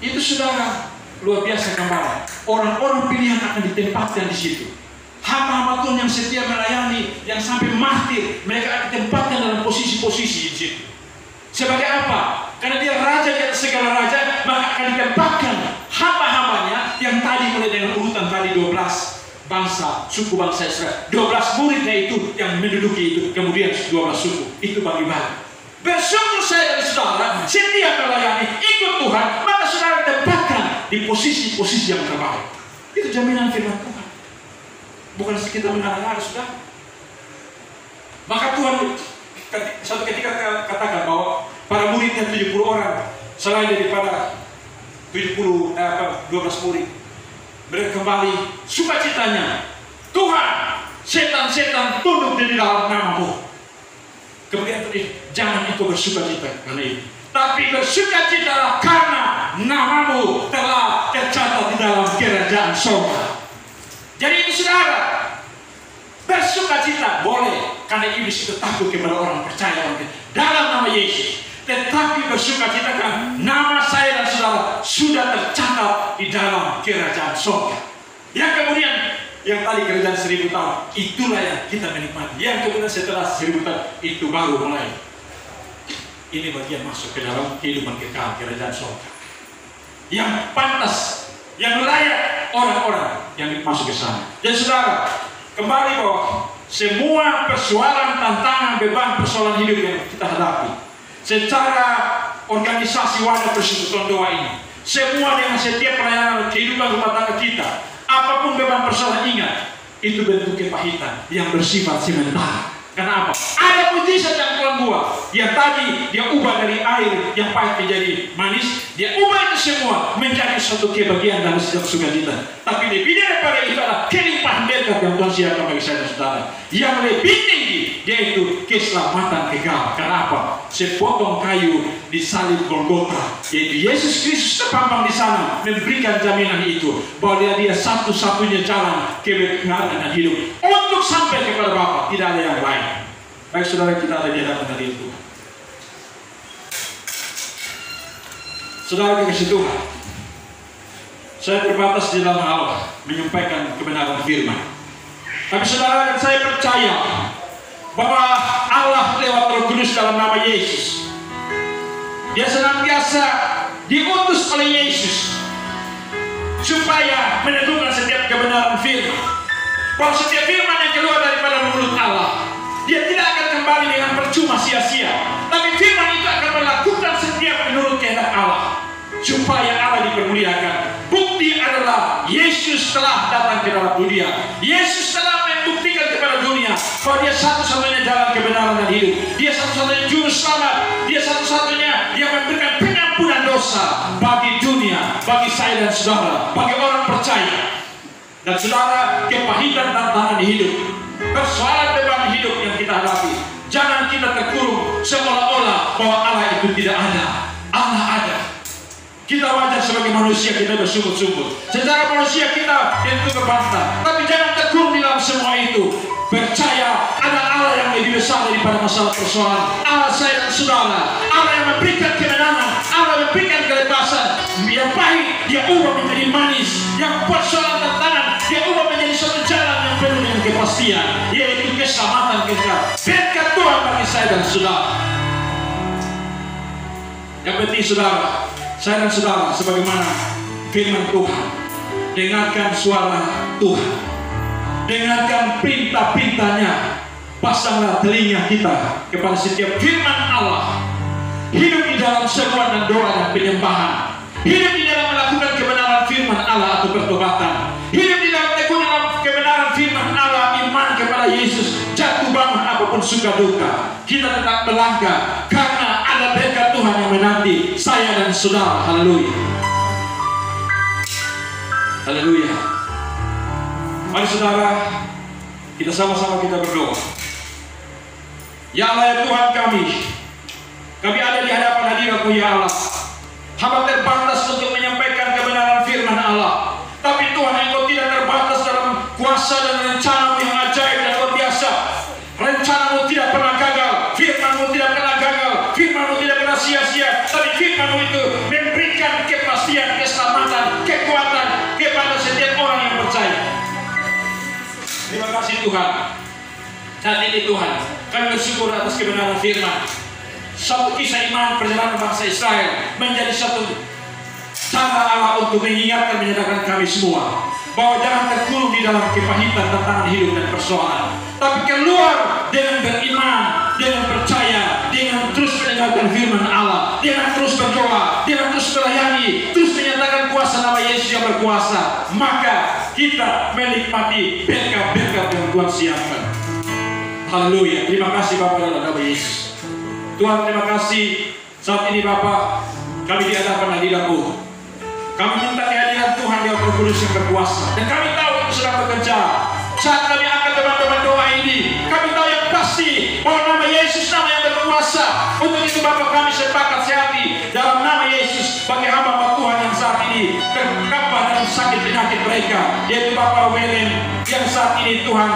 Itu saudara luar biasa gambaran. Orang-orang pilihan akan ditempatkan di situ. Hamba-hamba Tuhan yang setia melayani, yang sampai mati, mereka akan ditempatkan dalam posisi-posisi di situ. Sebagai apa? Karena dia raja di atas segala raja, maka akan ditempatkan hamba-hambanya yang tadi mulai dengan urutan tadi 12 bangsa, suku bangsa Israel. 12 muridnya itu yang menduduki itu, kemudian 12 suku. Itu bagi-bagi. bersungguh saya dan saudara setia melayani, ikut Tuhan, maka saudara ditempatkan di posisi-posisi yang terbaik. Itu jaminan firman Tuhan. Bukan kita mengarang-arang, sudah. Maka Tuhan satu ketika katakan bahwa para muridnya 70 orang, selain daripada 12 murid, mereka kembali sukacitanya, Tuhan, setan-setan tunduk di dalam nama-Mu. Kemudian jangan itu bersukacita karena itu, tapi bersukacitalah karena nama-Mu telah tercatat di dalam kerajaan surga. Jadi itu saudara, bersukacita boleh, karena iblis itu takut kepada orang percaya dalam nama Yesus. Tetapi bersukacita karena nama saya dan saudara sudah tercatat di dalam kerajaan surga. Yang kemudian, yang tadi kerajaan 1000 tahun, itulah yang kita menikmati. Yang kemudian setelah 1000 tahun, itu baru mulai. Ini bagian masuk ke dalam kehidupan kekal kerajaan surga. Yang pantas, yang layak orang-orang yang masuk ke sana. Dan saudara, kembali bahwa semua persoalan, tantangan, beban, persoalan hidup yang kita hadapi secara organisasi wadah persekutuan doa ini, semua dengan setiap pelayanan kehidupan rumah tangga kita, apapun beban persoalan, ingat, itu bentuk kepahitan yang bersifat sementara. Karena apa? Ada mujizat yang Tuhan buat. Yang tadi dia ubah dari air yang pahit menjadi manis, dia ubah itu semua menjadi suatu kebahagiaan dalam setiap sukacita. Tapi lebih daripada itu adalah kelimpahan berkat yang Tuhan siapkan bagi saya dan saudara. Yang lebih tinggi yaitu keselamatan kekal. Karena apa? Sepotong kayu di salib Golgota, yaitu Yesus Kristus terpampang di sana, memberikan jaminan itu bahwa dia satu-satunya jalan kebenaran dan hidup untuk sampai kepada Bapa, tidak ada yang lain. Baik saudara, kita ada di hadapan hari itu. Saudara dikasih Tuhan, saya terbatas di dalam hal menyampaikan kebenaran firman. Tapi saudara dan saya percaya bahwa Allah lewat Roh Kudus dalam nama Yesus, dia senantiasa diutus oleh Yesus supaya menentukan setiap kebenaran firman. Bahwa setiap firman yang keluar daripada mulut Allah, dia tidak akan kembali dengan percuma sia-sia, tapi firman itu akan melakukan setiap menurut kehendak Allah, supaya Allah dipermuliakan. Bukti adalah Yesus telah datang ke dalam dunia. Yesus telah membuktikan kepada dunia bahwa dia satu-satunya jalan kebenaran dan hidup. Dia satu-satunya juru selamat. Dia satu-satunya yang memberikan pengampunan dosa bagi dunia, bagi saya dan saudara, bagi orang percaya. Dan saudara, kepahitan tantangan hidup, persoalan beban hidup yang kita hadapi, jangan kita terkurung seolah-olah bahwa Allah itu tidak ada. Allah ada. Kita wajar sebagai manusia, kita bersungguh-sungguh. Secara manusia kita tentu berbantah, tapi jangan terkurung di dalam semua itu. Percaya ada Allah yang lebih besar daripada masalah persoalan. Allah saya dan saudara, Allah yang memberikan kemenangan, Allah yang memberikan kebebasan. Yang pahit dia ubah menjadi manis, yang persoalan tantangan dia ubah menjadi suatu jalan yang penuh dengan kepastian, yaitu keselamatan kita. Berkat Tuhan bagi saya dan saudara. Yang penting saudara, saya dan saudara sebagaimana firman Tuhan, dengarkan suara Tuhan, dengarkan perintah-perintahnya, pasanglah telinga kita kepada setiap firman Allah, hidup di dalam seruan dan doa dan penyembahan, hidup di dalam melakukan kebenaran firman Allah atau pertobatan, hidup di dalam tekun dalam kebenaran firman Allah, iman kepada Yesus, jatuh bangun apapun suka duka, kita tetap melangkah karena ada berkat Tuhan yang menanti saya dan saudara. Haleluya, haleluya. Mari saudara, kita sama-sama kita berdoa. Ya Allah ya Tuhan kami ada di hadapan hadirat-Mu ya Allah. Hamba terbatas untuk menyampaikan kebenaran firman Allah, tapi Tuhan Engkau tidak terbatas dalam kuasa dan rencana-Mu yang ajaib dan luar biasa. Rencana-Mu tidak pernah gagal, firman-Mu tidak pernah gagal, firman-Mu tidak pernah sia-sia, tapi firman-Mu itu memberikan kepastian, keselamatan, kekuatan kepada setiap orang yang percaya. Terima kasih Tuhan. Saat ini Tuhan, kami bersyukur atas kebenaran firman. Satu kisah iman perjalanan bangsa Israel menjadi satu cara Allah untuk mengingatkan, menyadarkan kami semua bahwa jangan terkurung di dalam kepahitan tantangan hidup dan persoalan, tapi keluar dengan beriman, dengan percaya, dengan terus mendengarkan firman Allah, dia akan terus berdoa, dia akan terus melayani, terus menyatakan kuasa nama Yesus yang berkuasa, maka kita menikmati berkat-berkat yang Tuhan siapkan. Haleluya. Terima kasih Bapak dalam nama Yesus. Tuhan, terima kasih saat ini Bapak, kami di hadapan hadirat-Mu. Kami minta kehadiran Tuhan yang Roh Kudus yang berkuasa, dan kami tahu itu sedang bekerja. Saat kami akan teman-teman doa ini, kami tahu yang pasti bahwa nama Yesus nama yang berkuasa. Untuk itu Bapak, kami sepakat sehati dalam nama Yesus bagi hamba Tuhan yang saat ini terkapar dalam sakit penyakit mereka, yaitu Bapak Welen yang saat ini Tuhan,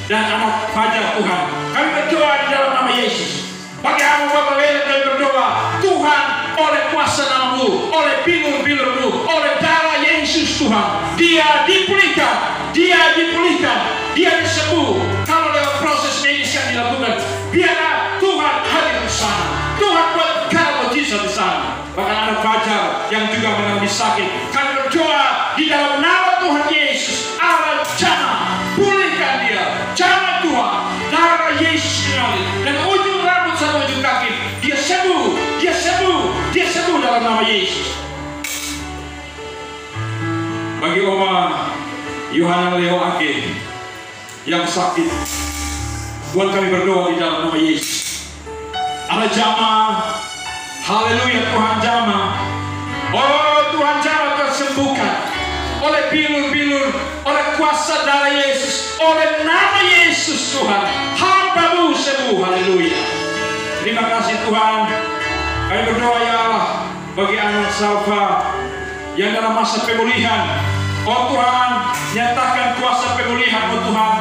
dan anak Fajar Tuhan. Kami berdoa di dalam nama Yesus bagi hamba Bapak Welen, dan berdoa Tuhan, oleh kuasa nama-Mu, oleh bilur-bilur-Mu, oleh darah Yesus Tuhan, dia dipulihkan, dia disembuh. Kalau lewat proses medis yang dilakukan, biarlah Tuhan hadir di sana. Tuhan buat karya mujizat di sana. Bahkan anak Fajar yang juga mengalami sakit, kami berdoa di dalam nama Tuhan Yesus, Allah jana, pulihkan dia, jana Tuhan, darah Yesus mengalir, dan ujung rambut sampai ujung kaki, dia sembuh dalam nama Yesus. Bagi Oma Yohana Leo Ake yang sakit, Tuhan kami berdoa di dalam nama Yesus. Allah jamah, haleluya, Tuhan jamah. Oh Tuhan jamah, tersembuhkan oleh bilur-bilur, oleh kuasa darah Yesus, oleh nama Yesus Tuhan, hamba-Mu sembuh, haleluya. Terima kasih Tuhan. Kami berdoa ya Allah bagi anak Salva yang dalam masa pemulihan. Oh Tuhan, nyatakan kuasa pemulihan, oh Tuhan.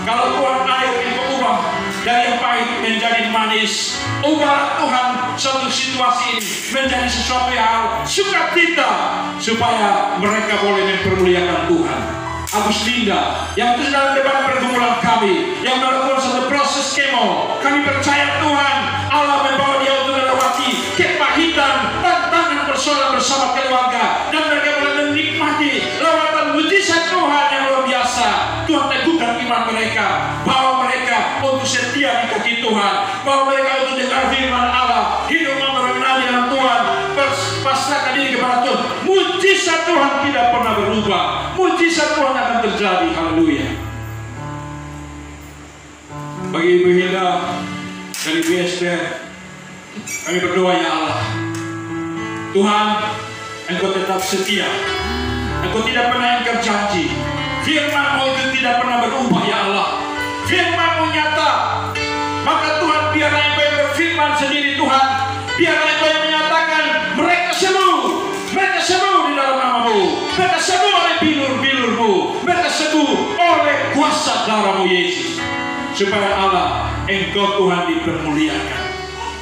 Kalau Tuhan air itu ubah dari yang pahit menjadi manis, ubah Tuhan suatu situasi ini menjadi sesuatu yang sukacita, supaya mereka boleh mempermuliakan Tuhan. Agus Linda yang terus dalam debat pergumulan kami, yang melakukan satu proses kemo, kami percaya Tuhan Allah membawa dia untuk melewati kepahitan, tantangan persoalan bersama keluarga, dan mereka boleh menikmati lawatan mujizat Tuhan yang luar biasa. Tuhan teguhkan iman mereka, bahwa mereka untuk setia di kaki Tuhan, bahwa mereka untuk dengar firman Allah, hidup mengenal dengan Tuhan, pasrahkan diri kepada Tuhan. Mujizat Tuhan tidak pernah berubah, mujizat Tuhan akan terjadi, haleluya. Bagi Ibu Hilda dan Ibu Esther, kami berdoa ya Allah, Tuhan, Engkau tetap setia, Engkau tidak pernah ingkar janji, firman-Mu itu tidak pernah berubah ya Allah, firman-Mu nyata. Maka Tuhan, biarlah Engkau yang berfirman sendiri Tuhan, biarlah Engkau yang menyatakan mereka sembuh di dalam nama-Mu, mereka sembuh oleh bilur-bilur-Mu, mereka sembuh oleh kuasa darah-Mu Yesus, supaya Allah, Engkau Tuhan dipermuliakan.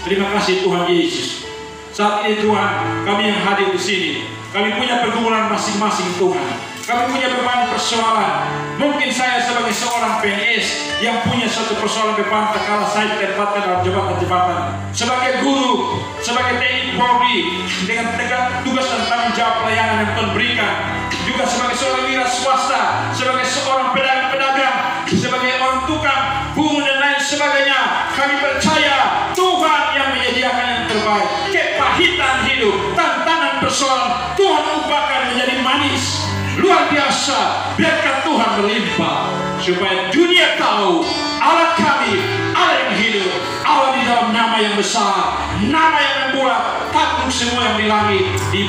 Terima kasih Tuhan Yesus. Saat ini Tuhan, kami yang hadir di sini, kami punya pergumulan masing-masing Tuhan. Kami punya beban persoalan. Mungkin saya sebagai seorang PNS yang punya suatu persoalan beban kala saya ditempatkan dalam jabatan-jabatan. Sebagai guru, sebagai TNI Polri, dengan tegak tugas dan tanggung jawab pelayanan yang Tuhan berikan. Juga sebagai seorang wira swasta, sebagai seorang pedagang-pedagang, sebagai orang tukang, buruh dan lain sebagainya. Kami percaya Tuhan yang menyediakan yang terbaik. Kepahitan hidup, tantangan persoalan, Tuhan ubahkan menjadi manis. Luar biasa, biarkan Tuhan melimpah, supaya dunia tahu Allah kami, Allah yang hidup, Allah di dalam nama yang besar, nama yang membuat takut semua yang di langit, di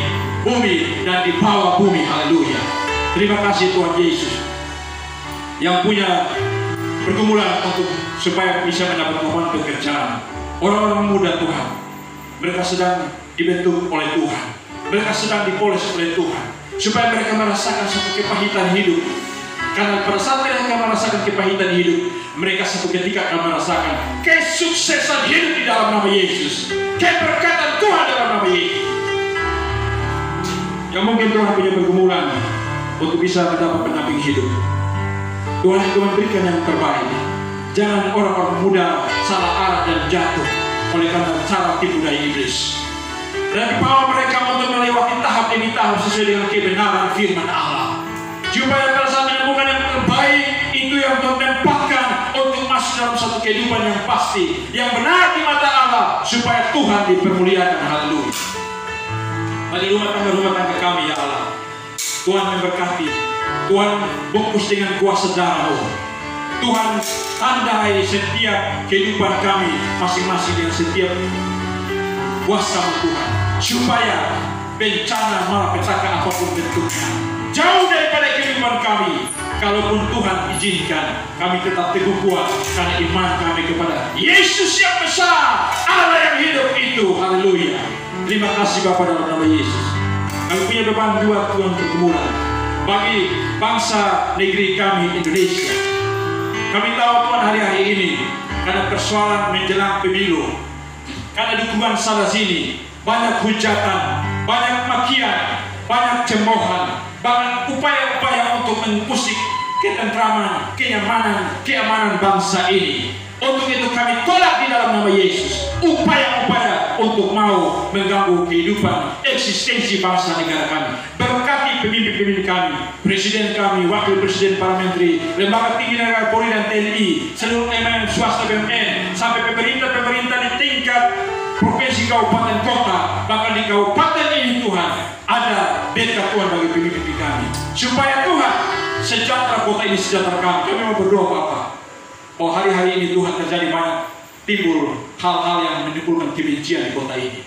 bumi dan di bawah bumi. Haleluya. Terima kasih Tuhan Yesus yang punya pergumulan untuk supaya bisa mendapat lapangan pekerjaan. Orang-orang muda Tuhan, mereka sedang dibentuk oleh Tuhan, mereka sedang dipoles oleh Tuhan, supaya mereka merasakan satu kepahitan hidup. Karena pada saat mereka merasakan kepahitan hidup, mereka satu ketika akan merasakan kesuksesan hidup di dalam nama Yesus, keberkatan Tuhan dalam nama Yesus. Yang mungkin Tuhan punya pergumulan untuk bisa mendapat pendamping hidup, Tuhan itu memberikan yang terbaik. Jangan orang-orang muda salah arah dan jatuh oleh karena cara tipu daya iblis, dan bawa mereka untuk melewati tahap demi tahap sesuai dengan kebenaran firman Allah. Supaya pada saat menemukan yang terbaik, itu yang Tuhan tempatkan untuk masuk dalam satu kehidupan yang pasti, yang benar di mata Allah, supaya Tuhan dipermuliakan. Haleluya. Bagi rumah tangga kami, ya Allah, Tuhan memberkati, Tuhan bungkus dengan kuasa darah-Mu. Tuhan tandai setiap kehidupan kami masing-masing dengan setiap kuasa Tuhan, supaya bencana malapetaka apapun bentuknya jauh daripada kehidupan kami. Kalaupun Tuhan izinkan, kami tetap teguh kuat karena iman kami kepada Yesus yang besar, Allah yang hidup itu. Haleluya. Terima kasih Bapa dalam nama Yesus. Kami punya beban dua Tuhan pergumulan bagi bangsa negeri kami Indonesia. Kami tahu Tuhan hari-hari ini karena persoalan menjelang pemilu, karena dukungan sana sini, banyak hujatan, banyak makian, banyak cemoohan, bahkan upaya-upaya untuk mengusik ketentraman, keamanan bangsa ini. Untuk itu kami tolak di dalam nama Yesus upaya-upaya untuk mau mengganggu kehidupan eksistensi bangsa negara kami. Berkati pemimpin-pemimpin kami, presiden kami, wakil presiden, para menteri, lembaga tinggi negara, Polri dan TNI, seluruh elemen swasta BUMN, sampai pemerintah di tingkat provinsi, kabupaten, kota, bahkan di kabupaten ini Tuhan, ada berkat Tuhan bagi pemimpin kami, supaya Tuhan sejahtera kota ini, sejahtera kami. Kami mau berdoa Bapa, oh hari-hari ini Tuhan terjadi banyak timbul hal-hal yang menimbulkan kebencian di kota ini.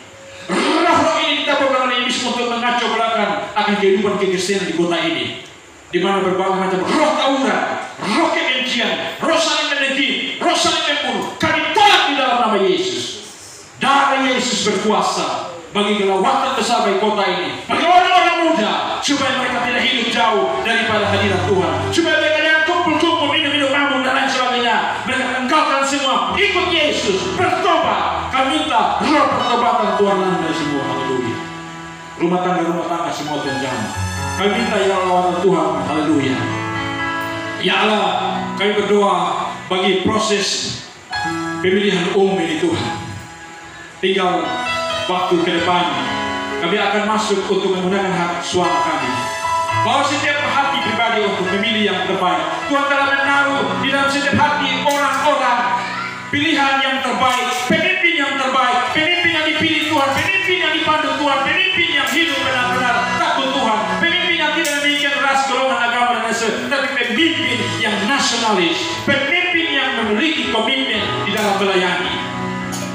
Roh-roh ini kita berlalu ini untuk mengacau belakang akan kehidupan kekristenan di kota ini, di mana berbagai macam roh tawuran, roh kebencian, roh saling menegih, roh saling membunuh, kami tolak di dalam nama Yesus. Darah Yesus berkuasa bagi kelawatan besar bagi kota ini, bagi orang-orang muda, supaya mereka tidak hidup jauh daripada hadirat Tuhan, supaya mereka jangan kumpul-kumpul minum-minum mabuk dan lain sebagainya. Mereka tinggalkan semua, ikut Yesus, bertobat. Kami minta roh pertobatan Tuhan dari semua. Haleluya. Rumah tangga semua Tuhan jamah. Kami minta ya Allah Tuhan. Haleluya. Ya Allah, kami berdoa bagi proses pemilihan umum ini Tuhan. Tinggal waktu ke depan kami akan masuk untuk menggunakan hak suara kami, bahwa setiap hati pribadi untuk memilih yang terbaik. Tuhan telah menaruh di dalam setiap hati orang-orang pilihan yang terbaik, pemimpin yang terbaik, pemimpin yang dipilih Tuhan, pemimpin yang dipandu Tuhan, pemimpin yang hidup benar-benar takut Tuhan, pemimpin yang tidak memikirkan ras, golongan, agama dan lain-lain, tapi pemimpin yang nasionalis, pemimpin yang memiliki komitmen di dalam melayani.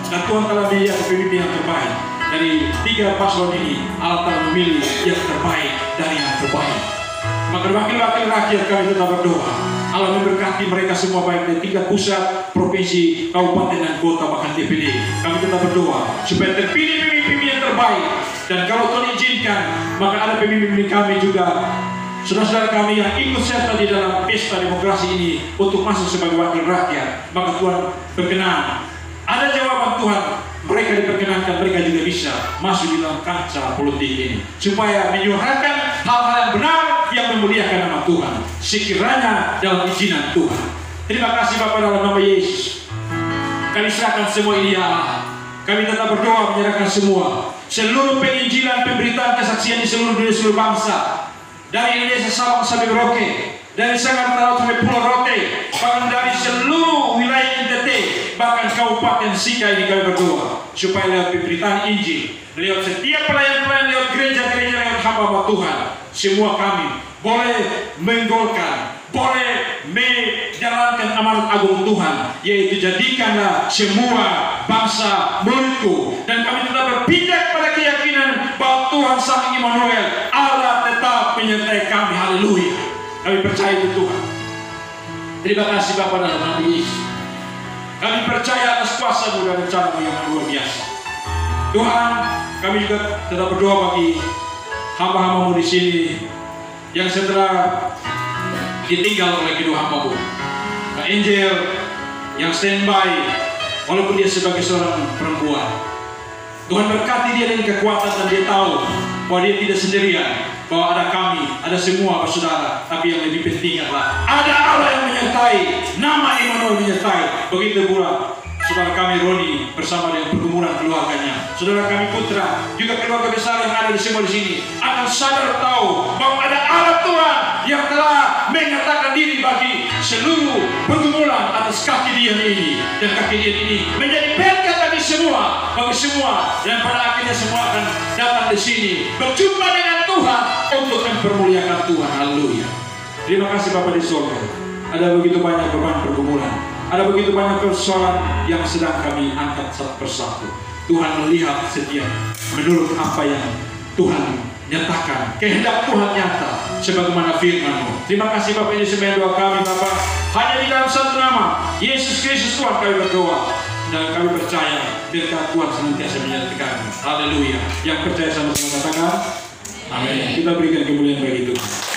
Dan Tuhan telah memilih pemimpin yang terbaik. Dari tiga paslon ini, Allah telah memilih yang terbaik dari yang terbaik. Maka wakil-wakil rakyat kami tetap berdoa, Allah memberkati mereka semua, baik dari tingkat pusat, provinsi, kabupaten dan kota, bahkan DPD. Kami tetap berdoa supaya terpilih pemimpin yang terbaik. Dan kalau Tuhan izinkan, maka ada pemimpin kami juga, saudara-saudara kami yang ikut serta di dalam pesta demokrasi ini untuk masuk sebagai wakil rakyat. Maka Tuhan berkenan, ada jawaban Tuhan, mereka diperkenankan, mereka juga bisa masuk di dalam kancah politik ini, supaya menyuarakan hal-hal yang benar yang memuliakan nama Tuhan, sekiranya dalam izinan Tuhan. Terima kasih Bapa dalam nama Yesus. Kami serahkan semua ini ya Allah. Kami tetap berdoa menyerahkan semua, seluruh penginjilan, pemberitaan, kesaksian di seluruh dunia, seluruh bangsa, dari Indonesia Sabang sampai Merauke, dari Sangat Laut sampai Pulau Rote, bahkan dari seluruh wilayah NTT, bahkan Kabupaten Sika ini kami berdoa supaya lewat pemberitaan Injil, lewat setiap pelayan-pelayan, lewat gereja-gereja, lewat hamba Tuhan, semua kami boleh menggolkan, boleh menjalankan amanat agung Tuhan, yaitu jadikanlah semua bangsa muridku. Dan kami tetap berpijak pada keyakinan bahwa Tuhan Sang Immanuel, Allah tetap menyertai kami. Haleluya. Kami percaya itu Tuhan. Terima kasih Bapa dalam nama Yesus. Kami percaya atas kuasa-Mu dan rencana-Mu yang luar biasa. Tuhan, kami juga tetap berdoa bagi hamba-hamba-Mu di sini yang setelah ditinggal oleh kedua hamba-Mu. Kak Angel yang standby, walaupun dia sebagai seorang perempuan. Tuhan berkati dia dengan kekuatan, dan dia tahu bahwa dia tidak sendirian, bahwa ada kami, ada semua bersaudara. Tapi yang lebih penting adalah ada Allah yang menyertai, nama Immanuel menyertai. Begitu pula saudara kami Roni bersama dengan pergumulan keluarganya, saudara kami Putra, juga keluarga besar yang ada di semua di sini akan sadar tahu bahwa ada Allah Tuhan yang telah menyertai menyertakan diri bagi seluruh pergumulan atas kaki dia ini, dan kaki dia ini menjadi berkat bagi semua, dan pada akhirnya semua akan datang di sini berjumpa dengan Tuhan untuk mempermuliakan Tuhan. Haleluya. Terima kasih Bapa di surga. Ada begitu banyak beban pergumulan, ada begitu banyak persoalan yang sedang kami angkat satu persatu. Tuhan melihat setiap menurut apa yang Tuhan nyatakan, kehendak Tuhan nyata sebagaimana firman-Mu. Terima kasih Bapak, ini semua doa kami Bapak, hanya di dalam satu nama Yesus Kristus Tuhan kami berdoa, dan kami percaya berkat Tuhan senantiasa menyertai kami. Haleluya. Yang percaya sama-sama katakan amin. Kita berikan kemuliaan bagi Tuhan.